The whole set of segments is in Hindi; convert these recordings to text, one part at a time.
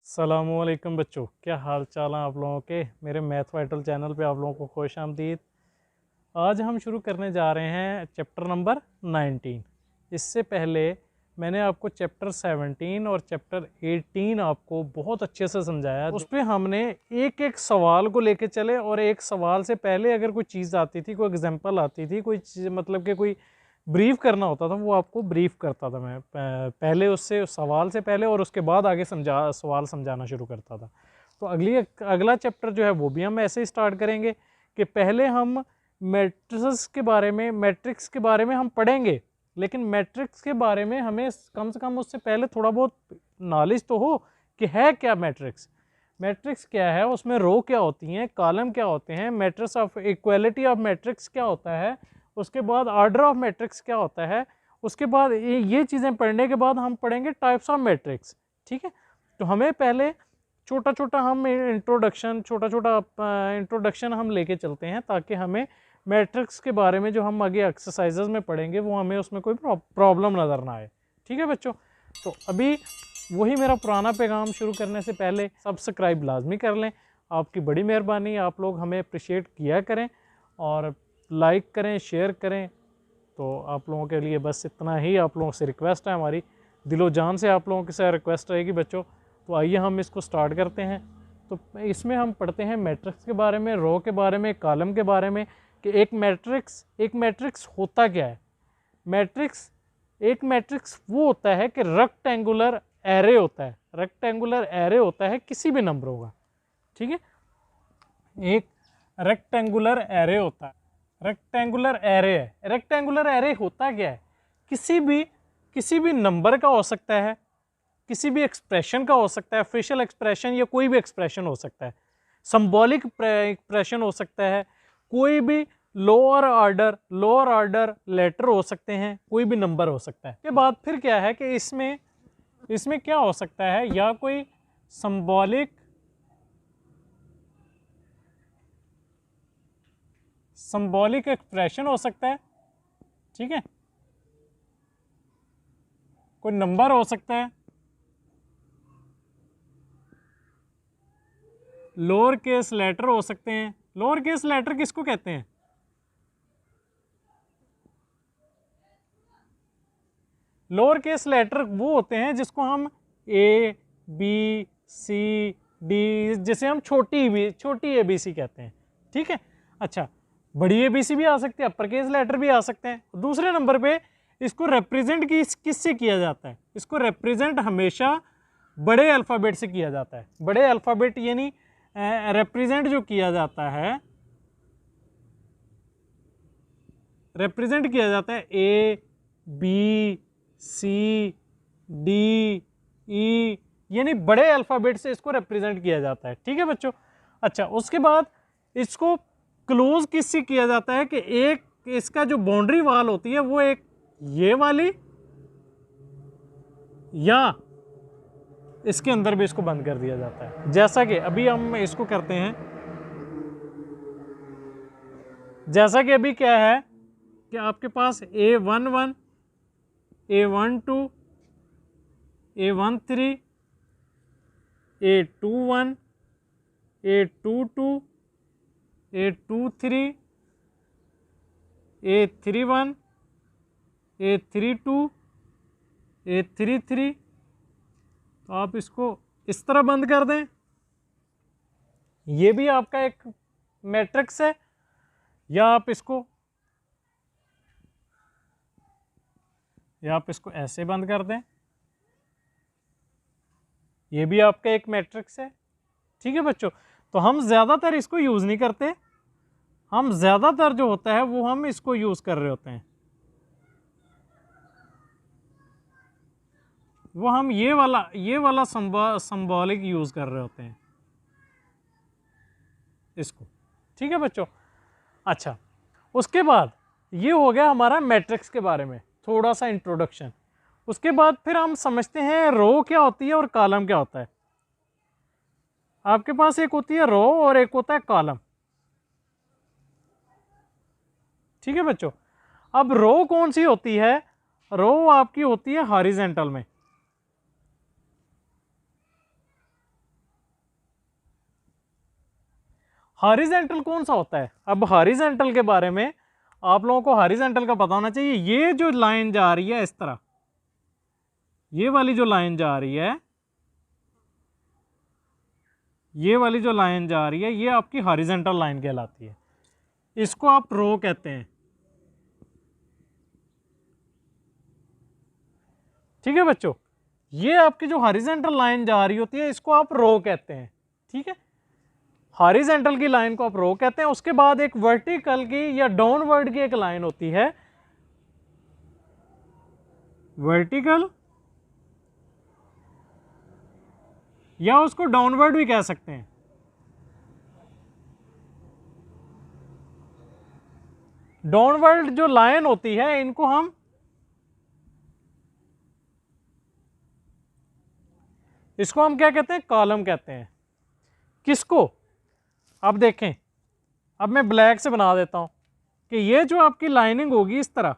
अस्सलामुअलैकुम बच्चों, क्या हाल चाल है आप लोगों के। मेरे मैथ वाइटल चैनल पे आप लोगों को खुश आमदीद। आज हम शुरू करने जा रहे हैं चैप्टर नंबर 19। इससे पहले मैंने आपको चैप्टर 17 और चैप्टर 18 आपको बहुत अच्छे से समझाया। उस पर हमने एक एक सवाल को लेके चले और एक सवाल से पहले अगर कोई चीज़ आती थी, कोई एग्जांपल आती थी, कोई मतलब कि कोई ब्रीफ करना होता था, वो आपको ब्रीफ करता था मैं पहले, उससे सवाल से पहले, और उसके बाद आगे सवाल समझाना शुरू करता था। तो अगला चैप्टर जो है वो भी हम ऐसे ही स्टार्ट करेंगे कि पहले हम मैट्रिक्स के बारे में हम पढ़ेंगे, लेकिन मैट्रिक्स के बारे में हमें कम से कम उससे पहले थोड़ा बहुत नॉलेज तो हो कि है क्या मैट्रिक्स। मैट्रिक्स क्या है, उसमें रो क्या होती हैं, कॉलम क्या होते हैं, matrix of equality of matrix क्या होता है, उसके बाद ऑर्डर ऑफ मैट्रिक्स क्या होता है। उसके बाद ये चीज़ें पढ़ने के बाद हम पढ़ेंगे टाइप्स ऑफ मैट्रिक्स। ठीक है, तो हमें पहले छोटा छोटा इंट्रोडक्शन हम लेके चलते हैं, ताकि हमें मैट्रिक्स के बारे में जो हम आगे एक्सरसाइजेज में पढ़ेंगे वो हमें उसमें कोई प्रॉब्लम नज़र ना आए। ठीक है बच्चों, तो अभी वही मेरा पुराना पैगाम शुरू करने से पहले सब्सक्राइब लाजमी कर लें। आपकी बड़ी मेहरबानी, आप लोग हमें अप्रिशिएट किया करें और लाइक करें, शेयर करें। तो आप लोगों के लिए बस इतना ही आप लोगों से रिक्वेस्ट है, हमारी दिलो जान से आप लोगों के साथ रिक्वेस्ट रहेगी बच्चों। तो आइए हम इसको स्टार्ट करते हैं। तो इसमें हम पढ़ते हैं मैट्रिक्स के बारे में, रो के बारे में, कॉलम के बारे में, कि एक मैट्रिक्स होता क्या है। एक मैट्रिक्स वो होता है कि रेक्टेंगुलर एरे होता है। रेक्टेंगुलर एरे होता है किसी भी नंबरों का। ठीक है, एक रेक्टेंगुलर एरे होता है। रेक्टेंगुलर एरे होता क्या है, किसी भी नंबर का हो सकता है, किसी भी एक्सप्रेशन का हो सकता है, फेशियल एक्सप्रेशन या कोई भी एक्सप्रेशन हो सकता है, सिंबॉलिक एक्सप्रेशन हो सकता है, कोई भी लोअर ऑर्डर लेटर हो सकते हैं, कोई भी नंबर हो सकता है। के बाद फिर क्या है कि इसमें क्या हो सकता है, या कोई सिंबॉलिक एक्सप्रेशन हो सकता है। ठीक है, कोई नंबर हो सकता है, लोअर केस लेटर हो सकते हैं। लोअर केस लेटर किसको कहते हैं? लोअर केस लेटर वो होते हैं जिसको हम ए बी सी डी, जिसे हम छोटी ए बी सी कहते हैं। ठीक है, अच्छा, बड़ी ए बी सी भी आ सकती है, अपर केस लेटर भी आ सकते हैं। दूसरे नंबर पे इसको रिप्रेजेंट किससे किया जाता है? इसको रिप्रेजेंट हमेशा बड़े अल्फ़ाबेट से किया जाता है। बड़े अल्फ़ाबेट यानी रिप्रेजेंट जो किया जाता है, A B C D E, यानी बड़े अल्फ़ाबेट से इसको रिप्रेजेंट किया जाता है। ठीक है बच्चों, अच्छा, उसके बाद इसको क्लोज किससे किया जाता है कि एक इसका जो बाउंड्री वाल होती है वो एक ये वाली, या इसके अंदर भी इसको बंद कर दिया जाता है। जैसा कि अभी हम इसको करते हैं, जैसा कि अभी क्या है कि आपके पास A11, A12, A13, A21, A22, A23, A31, A32, A33। तो आप इसको इस तरह बंद कर दें, ये भी आपका एक मैट्रिक्स है। या आप इसको ऐसे बंद कर दें, ये भी आपका एक मैट्रिक्स है। ठीक है बच्चों, तो हम ज़्यादातर इसको यूज़ नहीं करते, हम ज़्यादातर जो होता है वो हम इसको यूज़ कर रहे होते हैं। वो हम ये वाला सिंबॉलिक यूज़ कर रहे होते हैं इसको। ठीक है बच्चों, अच्छा, उसके बाद ये हो गया हमारा मैट्रिक्स के बारे में थोड़ा सा इंट्रोडक्शन। उसके बाद फिर हम समझते हैं रो क्या होती है और कॉलम क्या होता है। आपके पास एक होती है रो और एक होता है कॉलम। ठीक है बच्चों, अब रो कौन सी होती है? रो आपकी होती है हॉरिजेंटल में। हॉरिजेंटल कौन सा होता है? अब हॉरिजेंटल के बारे में आप लोगों को हॉरिजेंटल का पता होना चाहिए। ये जो लाइन जा रही है इस तरह, ये वाली जो लाइन जा रही है, ये वाली जो लाइन जा रही है, ये आपकी हॉरिजेंटल लाइन कहलाती है। इसको आप रो कहते हैं। ठीक है बच्चों, ये आपकी जो हॉरिजेंटल लाइन जा रही होती है इसको आप रो कहते हैं। ठीक है, हॉरिजेंटल की लाइन को आप रो कहते हैं। उसके बाद एक वर्टिकल की या डाउनवर्ड की एक लाइन होती है, वर्टिकल, या उसको डाउनवर्ड भी कह सकते हैं। डाउनवर्ड जो लाइन होती है इनको हम क्या कहते हैं? कॉलम कहते हैं। किसको? अब देखें, अब मैं ब्लैक से बना देता हूं कि ये जो आपकी लाइनिंग होगी इस तरह,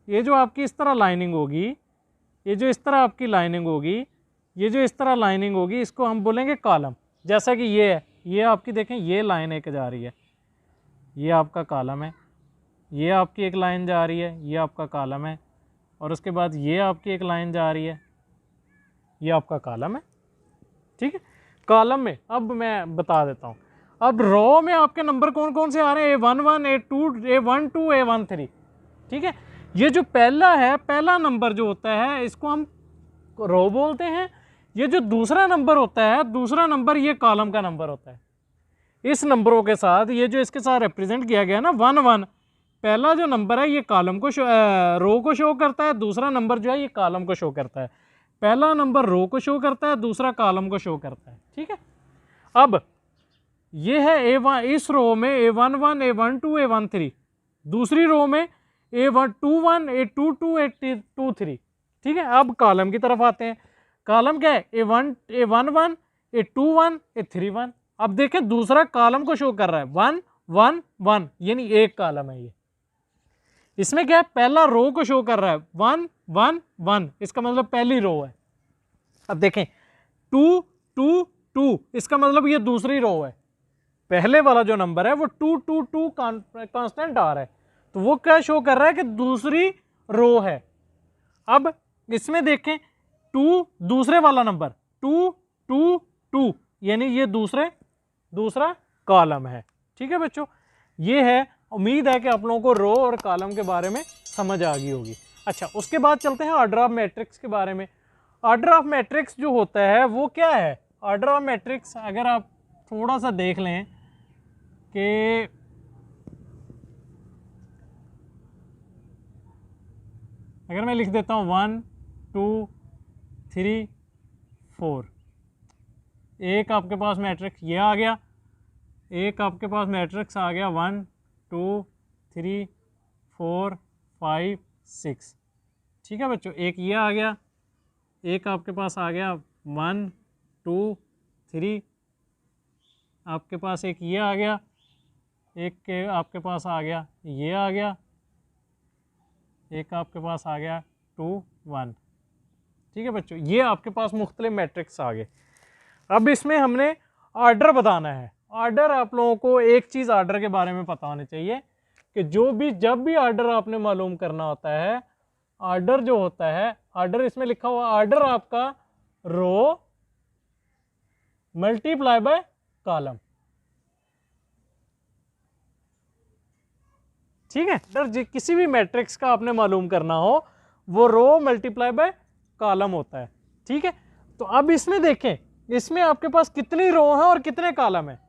ये जो आपकी इस तरह लाइनिंग होगी, ये जो इस तरह आपकी लाइनिंग होगी, ये जो इस तरह लाइनिंग होगी, इसको हम बोलेंगे कॉलम। जैसा कि ये है, ये आपकी देखें, ये लाइन एक जा रही है, ये आपका कॉलम है। ये आपकी एक लाइन जा रही है, ये आपका कॉलम है। और उसके बाद ये आपकी एक लाइन जा रही है, ये आपका कॉलम है। ठीक है, कॉलम में अब मैं बता देता हूँ। अब रो में आपके नंबर कौन कौन से आ रहे हैं? A11, A2, A12, A13। ठीक है, ये जो पहला है, पहला नंबर जो होता है इसको हम रो बोलते हैं। ये जो दूसरा नंबर होता है, दूसरा नंबर ये कॉलम का नंबर होता है। इस नंबरों के साथ, ये जो इसके साथ रिप्रेजेंट किया गया ना 1 1, पहला जो नंबर है ये कॉलम को रो को शो करता है, दूसरा नंबर जो है ये कॉलम को शो करता है। पहला नंबर रो को शो करता है, दूसरा कॉलम को शो करता है। ठीक है, अब ये है A1, इस रो में A11, A12, A13। दूसरी रो में A21, A22, A23। ठीक है, अब कॉलम की तरफ आते हैं। कॉलम क्या है? A11, A21, A31। अब देखें, दूसरा कॉलम को शो कर रहा है 1 1 1, यानी एक कॉलम है ये। इसमें क्या है? पहला रो को शो कर रहा है 1 1 1, इसका मतलब पहली रो है। अब देखें 2 2 2, इसका मतलब ये दूसरी रो है। पहले वाला जो नंबर है वो 2 2 2 कांस्टेंट आ रहा है, तो वो क्या शो कर रहा है कि दूसरी रो है। अब इसमें देखें 2, दूसरे वाला नंबर 2 2 2, यानी ये दूसरा कॉलम है। ठीक है बच्चों, ये है। उम्मीद है कि आप लोगों को रो और कॉलम के बारे में समझ आ गई होगी। अच्छा, उसके बाद चलते हैं ऑर्डर ऑफ मैट्रिक्स के बारे में। ऑर्डर ऑफ मैट्रिक्स जो होता है वो क्या है? ऑर्डर ऑफ मैट्रिक्स अगर आप थोड़ा सा देख लें कि अगर मैं लिख देता हूँ 1 2 3 4, एक आपके पास मैट्रिक्स ये आ गया, एक आपके पास मैट्रिक्स आ गया 1 2 3 4 5 6। ठीक है बच्चों, एक ये आ गया, एक आपके पास आ गया 1 2 3, आपके पास एक ये आ गया, एक के आपके पास आ गया ये आ गया, एक आपके पास आ गया 2 1। ठीक है बच्चों, ये आपके पास मुख्तलिफ मैट्रिक्स आ गए। अब इसमें हमने ऑर्डर बताना है। ऑर्डर, आप लोगों को एक चीज़ ऑर्डर के बारे में पता होनी चाहिए कि जब भी ऑर्डर आपने मालूम करना होता है, ऑर्डर जो होता है, ऑर्डर इसमें लिखा हुआ ऑर्डर आपका रो मल्टीप्लाई बाय कॉलम। ठीक है, ऑर्डर किसी भी मैट्रिक्स का आपने मालूम करना हो वो रो मल्टीप्लाई बाय कॉलम होता है। ठीक है, तो अब इसमें देखें, इसमें आपके पास कितनी रो है और कितने कॉलम है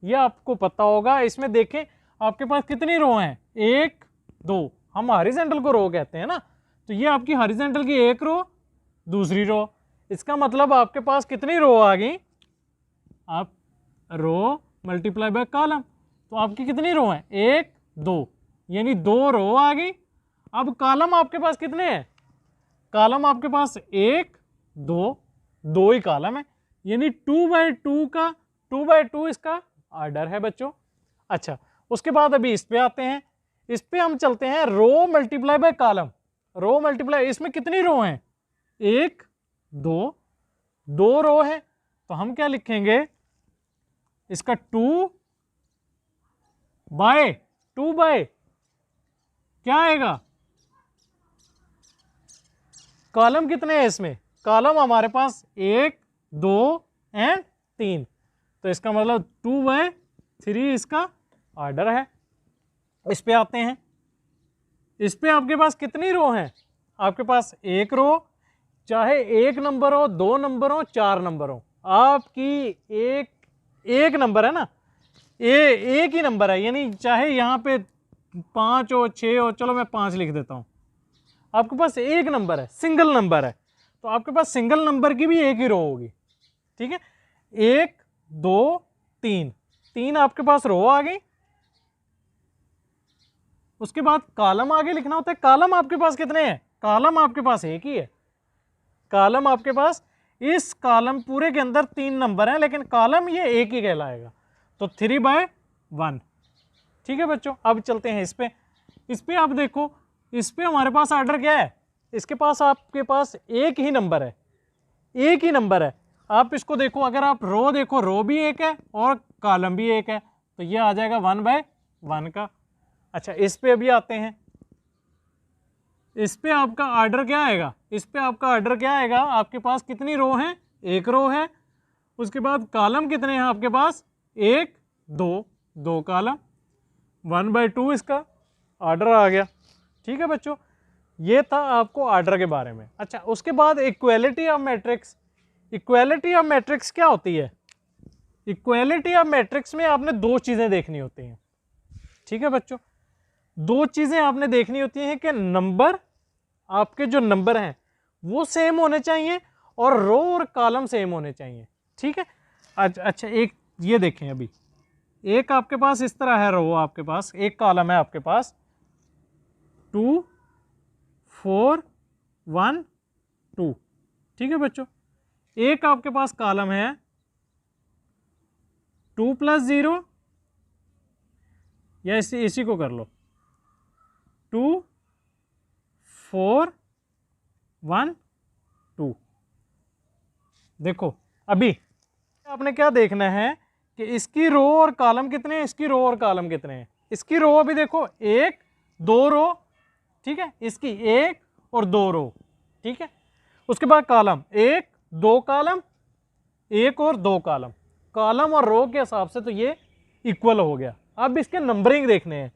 ये आपको पता होगा। इसमें देखें आपके पास कितनी रो हैं, 1 2, हम हॉरिजॉन्टल को रो कहते हैं ना, तो ये आपकी हॉरिजॉन्टल की एक रो, दूसरी रो, इसका मतलब आपके पास कितनी रो आ गई? आप रो मल्टीप्लाई बाय कॉलम, तो आपकी कितनी रो हैं? 1 2, यानी 2 रो आ गई। अब कॉलम आपके पास कितने हैं? कॉलम आपके पास 1 2 ही कॉलम है, यानी 2 बाय 2 इसका ऑर्डर है बच्चों। अच्छा, उसके बाद अभी इस पे आते हैं। इस पे हम चलते हैं row multiply by column. Row multiply, इसमें कितनी रो हैं? 1 2 रो है, तो हम क्या लिखेंगे? इसका 2 बाय 2 बाय क्या आएगा, कॉलम कितने हैं इसमें, कॉलम हमारे पास 1 2 एंड 3, तो इसका मतलब 2 बाय 3 इसका ऑर्डर है। इस पे आते हैं, इस पे आपके पास कितनी रो हैं, आपके पास एक रो, चाहे 1 नंबर हो 2 नंबर हो 4 नंबर हो, आपकी एक नंबर है ना, एक ही नंबर है, यानी चाहे यहाँ पे 5 हो 6 हो, चलो मैं 5 लिख देता हूँ, आपके पास एक नंबर है, सिंगल नंबर है, तो आपके पास सिंगल नंबर की भी एक ही रो होगी, ठीक है। 1 2 3, 3 आपके पास रो आ गई, उसके बाद कॉलम आगे लिखना होता है। कॉलम आपके पास कितने हैं, कॉलम आपके पास एक ही है, कॉलम आपके पास, इस कॉलम पूरे के अंदर 3 नंबर हैं, लेकिन कॉलम ये एक ही कहलाएगा, तो 3 बाय 1, ठीक है बच्चों। अब चलते हैं इस पे आप देखो, इस पे हमारे पास ऑर्डर क्या है, इसके पास आपके पास एक ही नंबर है, एक ही नंबर है। आप इसको देखो, अगर आप रो देखो, रो भी एक है और कॉलम भी एक है, तो ये आ जाएगा 1 बाय 1 का। अच्छा, इस पे अभी आते हैं, इस पे आपका ऑर्डर क्या आएगा, इस पे आपका ऑर्डर क्या आएगा, आपके पास कितनी रो है, एक रो है, उसके बाद कॉलम कितने हैं आपके पास, 1 2 कॉलम, 1 बाय 2 इसका ऑर्डर आ गया, ठीक है बच्चों। ये था आपको ऑर्डर के बारे में। अच्छा, उसके बाद equality of matrix. Equality of matrix क्या होती है, इक्वालिटी ऑफ मैट्रिक्स में आपने 2 चीजें देखनी होती हैं, ठीक है बच्चों। 2 चीजें आपने देखनी होती हैं कि नंबर, आपके जो नंबर हैं वो सेम होने चाहिए और रो और कॉलम सेम होने चाहिए, ठीक है। अच्छा, एक ये देखें, अभी एक आपके पास इस तरह है रो, आपके पास एक कॉलम है आपके पास 2 4 1 2, ठीक है बच्चों। एक आपके पास कॉलम है 2 + 0, या इसी को कर लो 2 4 1 2। देखो अभी आपने क्या देखना है कि इसकी रो और कॉलम कितने हैं, इसकी रो और कॉलम कितने हैं। इसकी रो अभी देखो 1 2 रो, ठीक है, इसकी 1 और 2 रो, ठीक है। उसके बाद कॉलम 1 2 कॉलम, 1 और 2 कॉलम, कॉलम और रो के हिसाब से तो ये इक्वल हो गया। अब इसके नंबरिंग देखने हैं,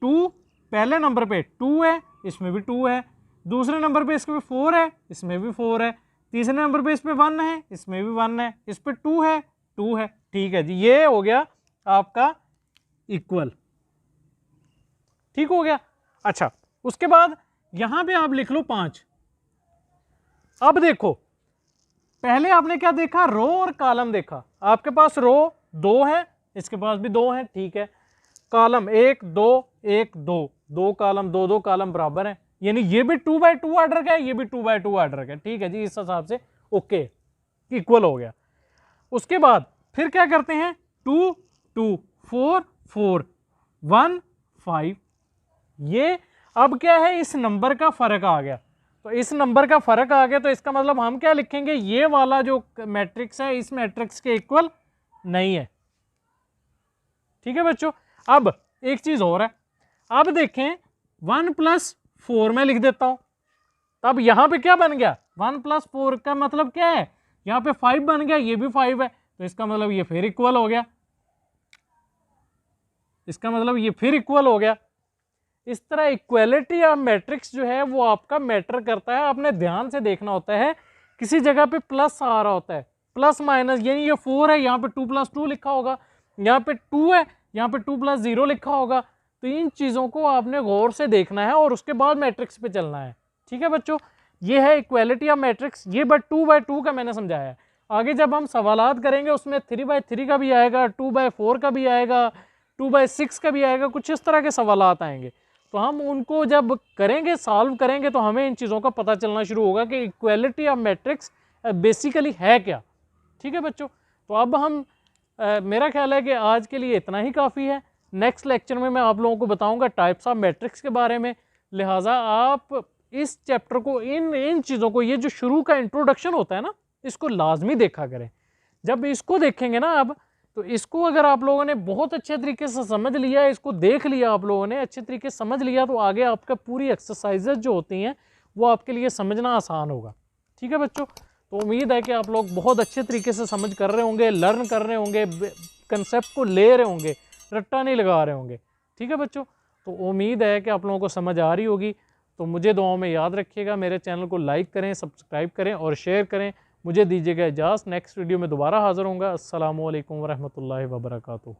2 पहले नंबर पे 2 है, इसमें भी 2 है, दूसरे नंबर पे इसमें 4 है, इसमें भी 4 है, तीसरे नंबर पे इस पे 1 है, इसमें भी 1 है, इस पे 2 है, 2 है, ठीक है जी, ये हो गया आपका इक्वल, ठीक हो गया। अच्छा, उसके बाद यहां पे आप लिख लो 5। अब देखो, पहले आपने क्या देखा, रो और कॉलम देखा, आपके पास रो 2 है, इसके पास भी 2 है, ठीक है। कॉलम 1 2 1 2, 2 कॉलम 2 कॉलम बराबर है, यानी ये भी 2 बाय 2 ऑर्डर का है, ये भी 2 बाय 2 ऑर्डर का है, ठीक है जी, इस हिसाब से ओके इक्वल हो गया। उसके बाद फिर क्या करते हैं, 2 2 4 4 1 5, ये अब क्या है, इस नंबर का फर्क आ गया, तो इस नंबर का फर्क आ गया, तो इसका मतलब हम क्या लिखेंगे, ये वाला जो मैट्रिक्स है इस मैट्रिक्स के इक्वल नहीं है, ठीक है बच्चों। अब एक चीज और है, अब देखें 1 + 4 में लिख देता हूं, तब यहां पे क्या बन गया, 1 + 4 का मतलब क्या है, यहां पे 5 बन गया, ये भी 5 है, तो इसका मतलब ये फिर इक्वल हो गया, इसका मतलब ये फिर इक्वल हो गया। इस तरह इक्वालिटी ऑफ मैट्रिक्स जो है वो आपका मैटर करता है, आपने ध्यान से देखना होता है, किसी जगह पे प्लस आ रहा होता है, प्लस माइनस, यानी ये 4 है, यहाँ पे 2 + 2 लिखा होगा, यहाँ पे 2 है, यहाँ पे 2 + 0 लिखा होगा, तो इन चीज़ों को आपने गौर से देखना है और उसके बाद मैट्रिक्स पे चलना है, ठीक है बच्चों। ये है इक्वालिटी ऑफ मैट्रिक्स, ये बट 2 बाय 2 का मैंने समझाया है। आगे जब हम सवालात करेंगे उसमें 3 बाय 3 का भी आएगा, 2 बाय 4 का भी आएगा, 2 बाय 6 का भी आएगा, कुछ इस तरह के सवालात आएंगे, तो हम उनको जब करेंगे, सॉल्व करेंगे, तो हमें इन चीज़ों का पता चलना शुरू होगा कि इक्वालिटी ऑफ मैट्रिक्स बेसिकली है क्या, ठीक है बच्चों। तो अब हम मेरा ख्याल है कि आज के लिए इतना ही काफ़ी है। नेक्स्ट लेक्चर में मैं आप लोगों को बताऊंगा टाइप्स ऑफ मैट्रिक्स के बारे में, लिहाजा आप इस चैप्टर को, इन चीज़ों को, ये जो शुरू का इंट्रोडक्शन होता है ना, इसको लाजमी देखा करें। जब इसको देखेंगे ना अब, तो इसको अगर आप लोगों ने बहुत अच्छे तरीके से समझ लिया, इसको देख लिया, आप लोगों ने अच्छे तरीके से समझ लिया, तो आगे आपका पूरी एक्सरसाइजेज जो होती हैं वो आपके लिए समझना आसान होगा। ठीक है बच्चों, तो उम्मीद है कि आप लोग बहुत अच्छे तरीके से समझ कर रहे होंगे, लर्न कर रहे होंगे, कंसेप्ट को ले रहे होंगे, रट्टा नहीं लगा रहे होंगे। ठीक है बच्चों, तो उम्मीद है कि आप लोगों को समझ आ रही होगी। तो मुझे दुआओं में याद रखिएगा, मेरे चैनल को लाइक करें, सब्सक्राइब करें और शेयर करें। मुझे दीजिएगा इजाज़त, नेक्स्ट वीडियो में दोबारा हाज़िर होऊंगा। अस्सलामु अलैकुम वरहमतुल्लाहि वबरकातुहू।